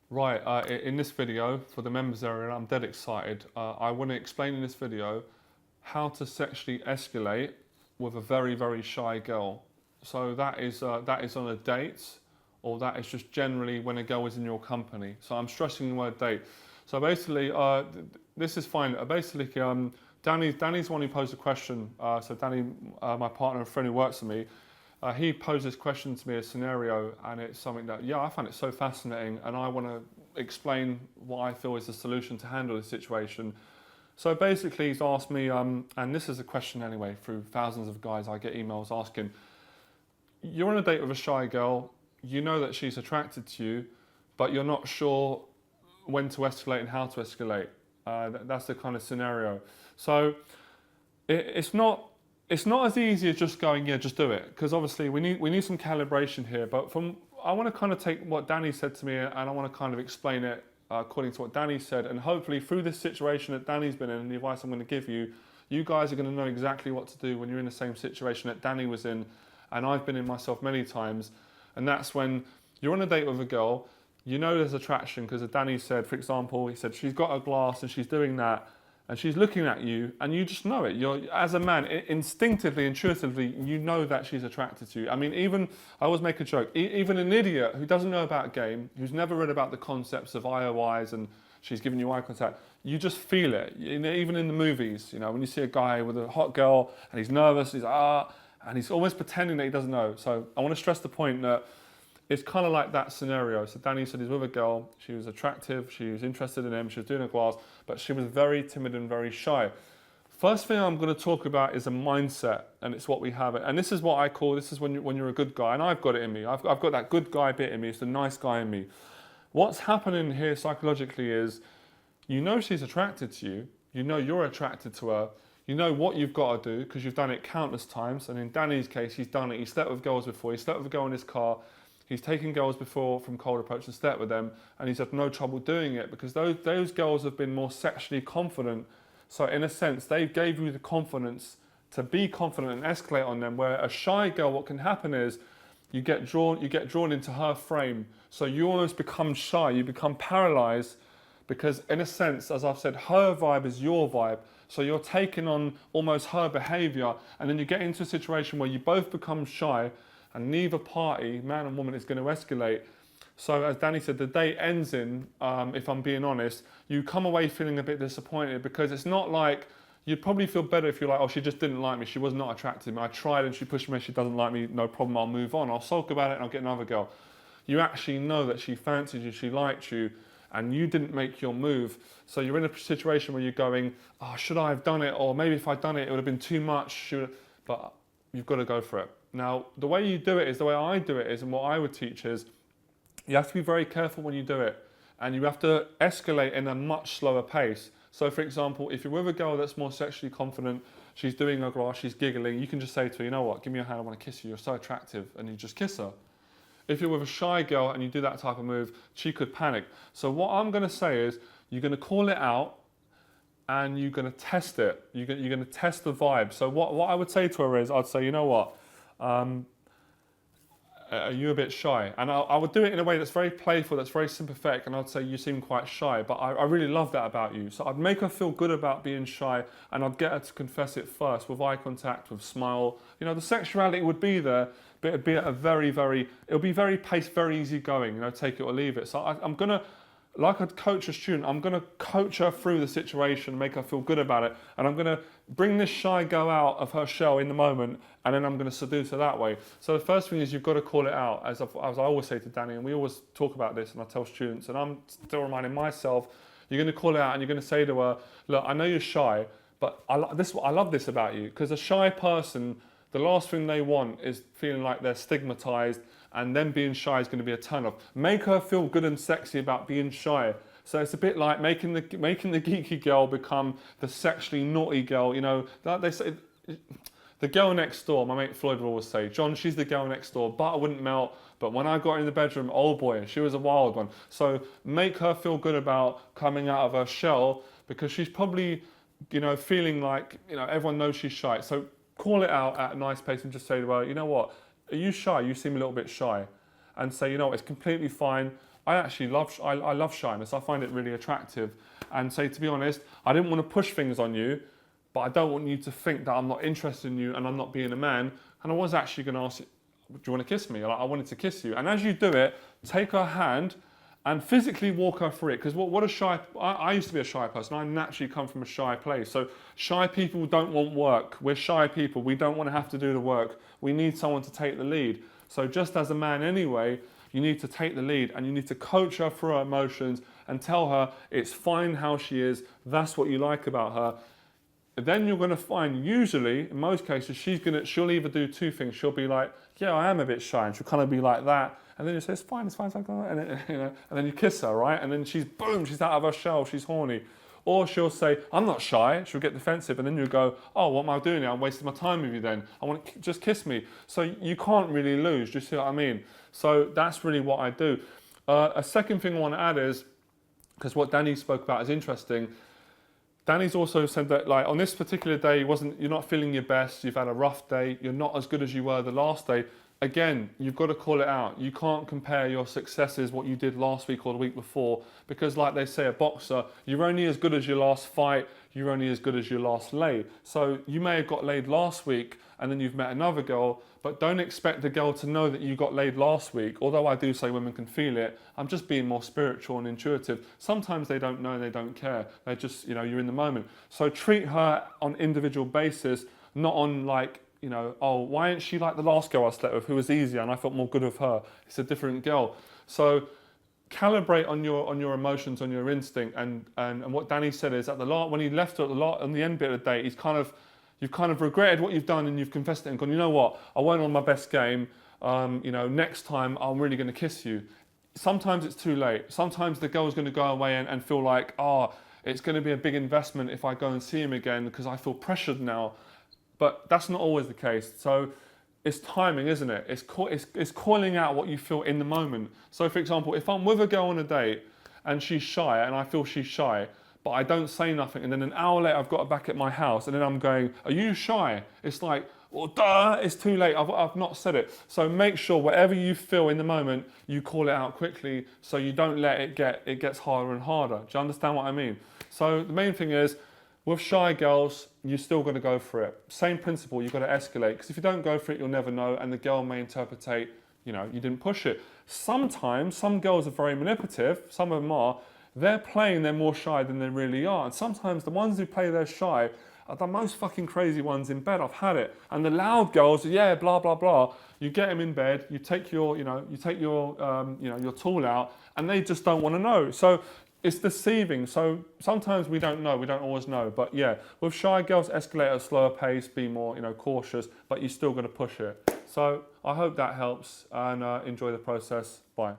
Right, in this video, for the members area, I'm dead excited. I want to explain in this video how to sexually escalate with a very, very shy girl. So that is on a date, or that is just generally when a girl is in your company. So I'm stressing the word date. So basically, this is fine. Basically, Danny's the one who posed a question. So Danny, my partner and friend who works for me, he posed this question to me, a scenario, and it's something that, yeah, I find it so fascinating, and I want to explain what I feel is the solution to handle this situation. So basically, he's asked me, and this is a question anyway, through thousands of guys, I get emails asking, you're on a date with a shy girl, you know that she's attracted to you, but you're not sure when to escalate and how to escalate. That's the kind of scenario. So it's not as easy as just going, yeah, just do it, because obviously we need some calibration here. But I want to kind of take what Danny said to me, and I want to kind of explain it according to what Danny said, and hopefully through this situation that Danny's been in and the advice I'm going to give you, you guys are going to know exactly what to do when you're in the same situation that Danny was in, and I've been in myself many times. And that's when you're on a date with a girl, you know there's attraction, because as Danny said, for example, he said she's got a glass and she's doing that, and she's looking at you, and you just know it. You're, as a man, instinctively, intuitively, you know that she's attracted to you. I mean, I always make a joke, even an idiot who doesn't know about a game, who's never read about the concepts of IOIs and she's giving you eye contact, you just feel it. Even in the movies, when you see a guy with a hot girl and he's nervous, and he's almost pretending that he doesn't know. So I want to stress the point that it's kind of like that scenario. So Danny said he's with a girl, she was attractive, she was interested in him, she was doing a glass, but she was very timid and very shy. First thing I'm going to talk about is a mindset, and it's what we have. And this is what I call, this is when you're a good guy, and I've got it in me. I've got that good guy bit in me, it's the nice guy in me. What's happening here psychologically is, you know she's attracted to you, you know you're attracted to her, you know what you've got to do, because you've done it countless times, and in Danny's case, he's done it. He slept with girls before, he slept with a girl in his car, he's taken girls before from cold approach and slept with them, and he's had no trouble doing it because those girls have been more sexually confident. So in a sense, they gave you the confidence to be confident and escalate on them, where a shy girl, what can happen is you get drawn into her frame. So you almost become shy, you become paralyzed, because in a sense, as I've said, her vibe is your vibe. So you're taking on almost her behavior, and then you get into a situation where you both become shy, and neither party, man and woman, is going to escalate. So as Danny said, the date ends in, if I'm being honest, you come away feeling a bit disappointed, because it's not like, you'd probably feel better if you're like, oh, she just didn't like me, she was not attracted to me, I tried and she pushed me, she doesn't like me, no problem, I'll move on, I'll sulk about it and I'll get another girl. You actually know that she fancied you, she liked you, and you didn't make your move. So you're in a situation where you're going, oh, should I have done it? Or maybe if I'd done it, it would have been too much. But you've got to go for it. Now, the way you do it is, the way I do it is, and what I would teach is, you have to be very careful when you do it. And you have to escalate in a much slower pace. So for example, if you're with a girl that's more sexually confident, she's doing her glass, she's giggling, you can just say to her, you know what, give me your hand, I want to kiss you, you're so attractive, and you just kiss her. If you're with a shy girl and you do that type of move, she could panic. So what I'm going to say is, you're going to call it out and you're going to test it. You're going to test the vibe. So what I would say to her is, I'd say, you know what, are you a bit shy? And I would do it in a way that's very playful, that's very sympathetic, and I'd say, you seem quite shy, but I really love that about you. So I'd make her feel good about being shy, and I'd get her to confess it first, with eye contact, with smile. The sexuality would be there, but it'd be at a it'll be very paced, very easy going, take it or leave it. So I'm gonna, like I'd coach a student, I'm gonna coach her through the situation, make her feel good about it, and I'm gonna bring this shy girl out of her shell in the moment, and then I'm gonna seduce her that way. So the first thing is, you've got to call it out, as I always say to Danny, and we always talk about this, and I tell students, and I'm still reminding myself, you're gonna call it out, and you're gonna say to her, look, I know you're shy, but I love this about you, because a shy person, the last thing they want is feeling like they're stigmatized, and them being shy is going to be a turn off. Make her feel good and sexy about being shy. So it's a bit like making the geeky girl become the sexually naughty girl. That they say, the girl next door, my mate Floyd would always say, John, she's the girl next door, butter wouldn't melt, but when I got her in the bedroom, oh boy, she was a wild one. So make her feel good about coming out of her shell, because she's probably, feeling like, everyone knows she's shy. So call it out at a nice pace and just say to her, you know what, are you shy? You seem a little bit shy. And say, it's completely fine. I actually I love shyness. I find it really attractive. And say, to be honest, I didn't want to push things on you, but I don't want you to think that I'm not interested in you and I'm not being a man. And I was actually going to ask you, do you want to kiss me? Like, I wanted to kiss you. And as you do it, take her hand and physically walk her through it. Because I used to be a shy person. I naturally come from a shy place. So shy people don't want work. We're shy people. We don't want to have to do the work. We need someone to take the lead. So just as a man anyway, you need to take the lead and you need to coach her through her emotions and tell her it's fine how she is. That's what you like about her. Then you're going to find, usually, in most cases, she'll either do two things. She'll be like, yeah, I am a bit shy. And she'll kind of be like that. And then you say, it's fine, it's fine. And then, and then you kiss her, right? And then she's out of her shell. She's horny. Or she'll say, I'm not shy. She'll get defensive. And then you go, oh, what am I doing here? I'm wasting my time with you then. I want to just kiss me. So you can't really lose. Do you see what I mean? So that's really what I do. A second thing I want to add is, because what Danny spoke about is interesting. Danny's also said that, like, on this particular day, you're not feeling your best, you've had a rough day, you're not as good as you were the last day. Again, you've got to call it out. You can't compare your successes, what you did last week or the week before, because like they say, a boxer, you're only as good as your last fight, you're only as good as your last lay. So you may have got laid last week and then you've met another girl, but don't expect the girl to know that you got laid last week. Although I do say women can feel it, I'm just being more spiritual and intuitive. Sometimes they don't know and they don't care. They're just, you're in the moment. So treat her on individual basis, not on like, oh, why ain't she like the last girl I slept with who was easier and I felt more good with her? It's a different girl. So calibrate on your emotions, on your instinct. And what Danny said is at when he left her on the end bit of the day, you've kind of regretted what you've done and you've confessed it and gone, you know what, I went on my best game. Next time I'm really going to kiss you. Sometimes it's too late. Sometimes the girl's going to go away and feel like, it's going to be a big investment if I go and see him again because I feel pressured now. But that's not always the case. So it's timing, isn't it? It's calling out what you feel in the moment. So for example, if I'm with a girl on a date and she's shy and I feel she's shy, but I don't say nothing, and then an hour later I've got her back at my house and then I'm going, are you shy? It's like, well, duh, it's too late, I've not said it. So make sure whatever you feel in the moment, you call it out quickly so you don't let it gets harder and harder. Do you understand what I mean? So the main thing is, with shy girls, you're still going to go for it. Same principle, you've got to escalate, because if you don't go for it, you'll never know, and the girl may interpret, you didn't push it. Sometimes, some girls are very manipulative, some of them are, they're playing they're more shy than they really are. And sometimes the ones who play they're shy are the most fucking crazy ones in bed. I've had it. And the loud girls, yeah, blah, blah, blah. You get them in bed, you take your tool out, and they just don't want to know. So it's deceiving. So sometimes we don't know, we don't always know. But yeah, with shy girls, escalate at a slower pace, be more, cautious, but you're still going to push it. So I hope that helps, and enjoy the process. Bye.